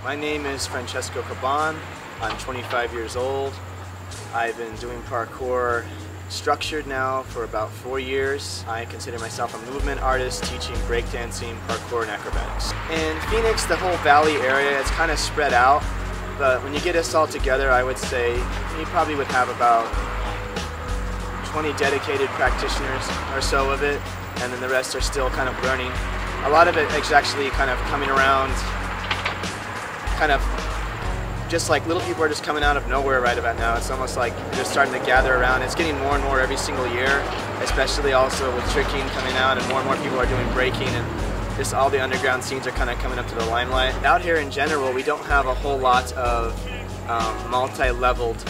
My name is Francesco Caban. I'm 25 years old. I've been doing parkour structured now for about 4 years. I consider myself a movement artist teaching breakdancing, parkour, and acrobatics. In Phoenix, the whole valley area, it's kind of spread out, but when you get us all together, I would say you probably would have about 20 dedicated practitioners or so of it, and then the rest are still kind of learning. A lot of it is actually kind of coming around, kind of just like little people are just coming out of nowhere right about now. It's almost like they're just starting to gather around. It's getting more and more every single year, especially also with tricking coming out, and more people are doing breaking, and just all the underground scenes are kind of coming up to the limelight. Out here in general, we don't have a whole lot of multi-leveled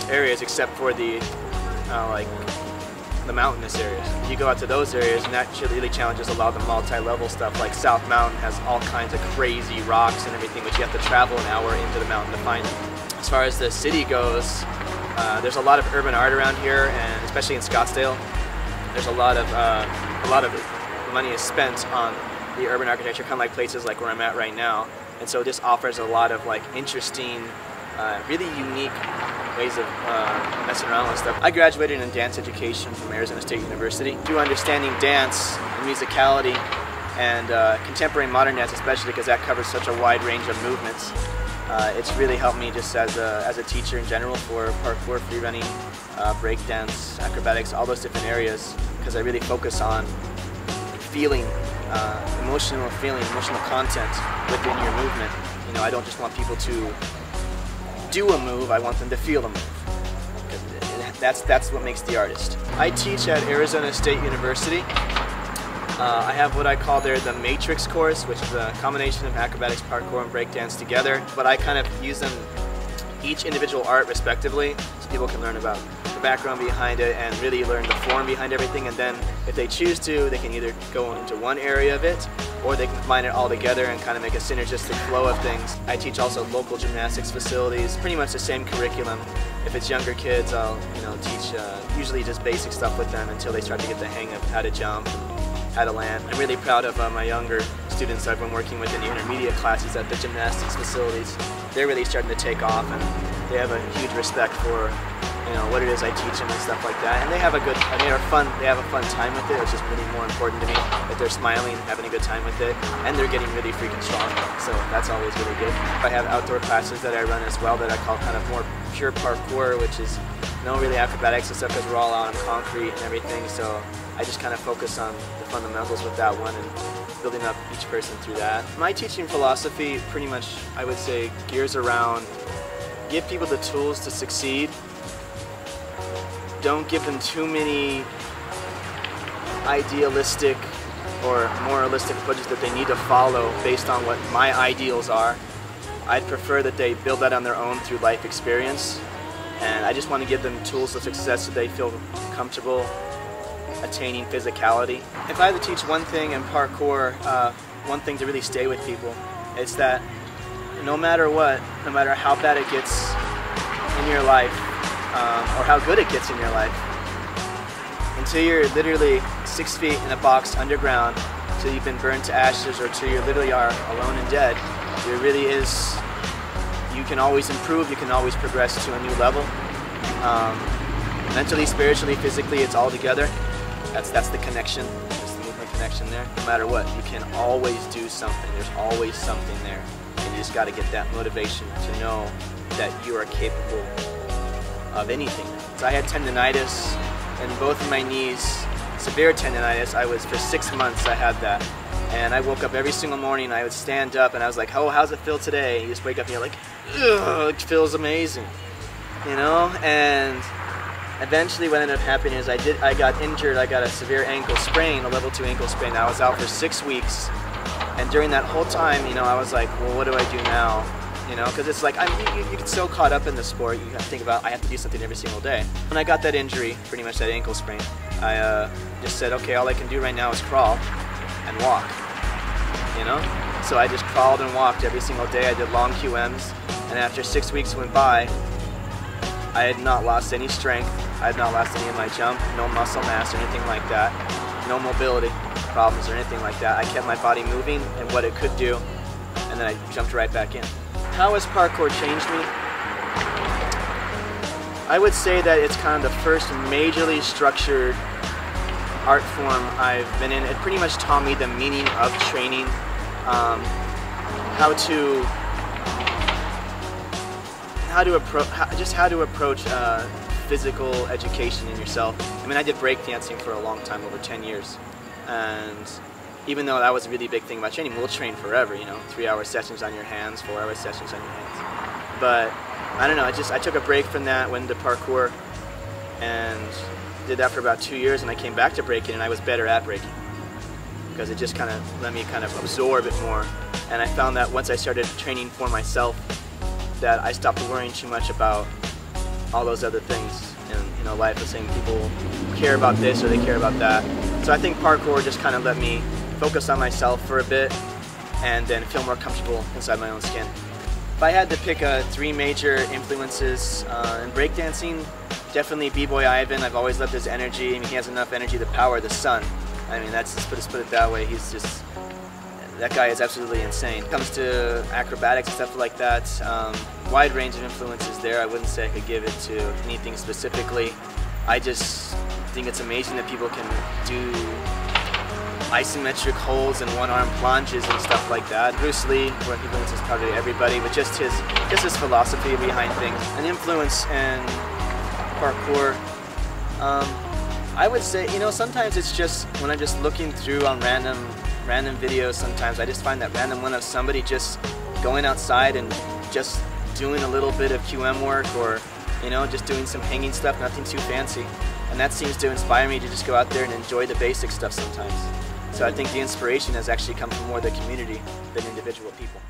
areas except for the like the mountainous areas. You go out to those areas and that really challenges a lot of the multi-level stuff. Like South Mountain has all kinds of crazy rocks and everything, but you have to travel an hour into the mountain to find them. As far as the city goes, there's a lot of urban art around here, and especially in Scottsdale, there's a lot of money is spent on the urban architecture, kind of like places like where I'm at right now. And so this offers a lot of like interesting, really unique ways of messing around with stuff. I graduated in dance education from Arizona State University. Through understanding dance, musicality, and contemporary modern dance especially, because that covers such a wide range of movements, it's really helped me just as a teacher in general for parkour, freerunning, breakdance, acrobatics, all those different areas, because I really focus on feeling, emotional content within your movement. You know, I don't just want people to do a move, I want them to feel the move. That's what makes the artist. I teach at Arizona State University. I have what I call there the Matrix course, which is a combination of acrobatics, parkour, and breakdance together. But I kind of use them, each individual art respectively, so people can learn about the background behind it and really learn the form behind everything. And then if they choose to, they can either go into one area of it, or they can combine it all together and kind of make a synergistic flow of things. I teach also local gymnastics facilities, pretty much the same curriculum. If it's younger kids, I'll teach usually just basic stuff with them until they start to get the hang of how to jump and how to land. I'm really proud of my younger students I've been working with in the intermediate classes at the gymnastics facilities. They're really starting to take off, and they have a huge respect for what it is I teach them and stuff like that. And they have a fun time with it, which is really more important to me, that they're smiling, having a good time with it, and they're getting really freaking strong. So that's always really good. I have outdoor classes that I run as well that I call kind of more pure parkour, which is no really acrobatics and stuff, because we're all out on concrete and everything. So I just kind of focus on the fundamentals with that one and building up each person through that. My teaching philosophy pretty much, I would say, gears around give people the tools to succeed. Don't give them too many idealistic or moralistic approaches that they need to follow based on what my ideals are. I'd prefer that they build that on their own through life experience, and I just want to give them tools of success so they feel comfortable attaining physicality. If I had to teach one thing in parkour, one thing to really stay with people, it's that no matter what, no matter how bad it gets in your life, or how good it gets in your life, until you're literally 6 feet in a box underground, till you've been burned to ashes, or till you literally are alone and dead, there really is, you can always improve, you can always progress to a new level. Mentally, spiritually, physically, it's all together. That's the connection, that's the movement connection there. No matter what, you can always do something, there's always something there, and you just got to get that motivation to know that you are capable of anything. So I had tendonitis in both of my knees, severe tendonitis. For 6 months I had that. And I woke up every single morning, I would stand up and I was like, oh, how's it feel today? You just wake up and you're like, ugh, it feels amazing. And eventually what ended up happening is I got injured, I got a severe ankle sprain, a level 2 ankle sprain. I was out for 6 weeks. And during that whole time, I was like, well, what do I do now? Because it's like, you get so caught up in the sport, you have to think about, I have to do something every single day. When I got that injury, pretty much that ankle sprain, I just said, okay, all I can do right now is crawl and walk, So I just crawled and walked every single day. I did long QMs, and after 6 weeks went by, I had not lost any strength, I had not lost any of my jump, no muscle mass or anything like that, no mobility problems or anything like that. I kept my body moving and what it could do. and then I jumped right back in. How has parkour changed me? I would say that it's kind of the first majorly structured art form I've been in. It pretty much taught me the meaning of training, how to approach physical education in yourself. I mean, I did breakdancing for a long time, over 10 years, and even though that was a really big thing about training, we'll train forever, you know, 3-hour sessions on your hands, 4-hour sessions on your hands. But I don't know, I took a break from that, went into parkour, and did that for about 2 years, and I came back to breaking, and I was better at breaking because it just kind of let me kind of absorb it more. And I found that once I started training for myself, that I stopped worrying too much about all those other things in life, of saying people care about this or they care about that. So I think parkour just kind of let me focus on myself for a bit and then feel more comfortable inside my own skin. If I had to pick 3 major influences in breakdancing, definitely B-Boy Ivan. I've always loved his energy. I mean, he has enough energy to power the sun. I mean, let's put it that way. That guy is absolutely insane. When it comes to acrobatics and stuff like that, wide range of influences there. I wouldn't say I could give it to anything specifically. I just think it's amazing that people can do isometric holds and one-arm plunges and stuff like that. Bruce Lee influences probably everybody, but just his philosophy behind things. An influence in parkour. I would say, you know, sometimes it's just when I'm just looking through on random videos, sometimes I just find that random one of somebody just going outside and just doing a little bit of QM work, or, you know, just doing some hanging stuff, nothing too fancy. And that seems to inspire me to just go out there and enjoy the basic stuff sometimes. So I think the inspiration has actually come from more the community than individual people.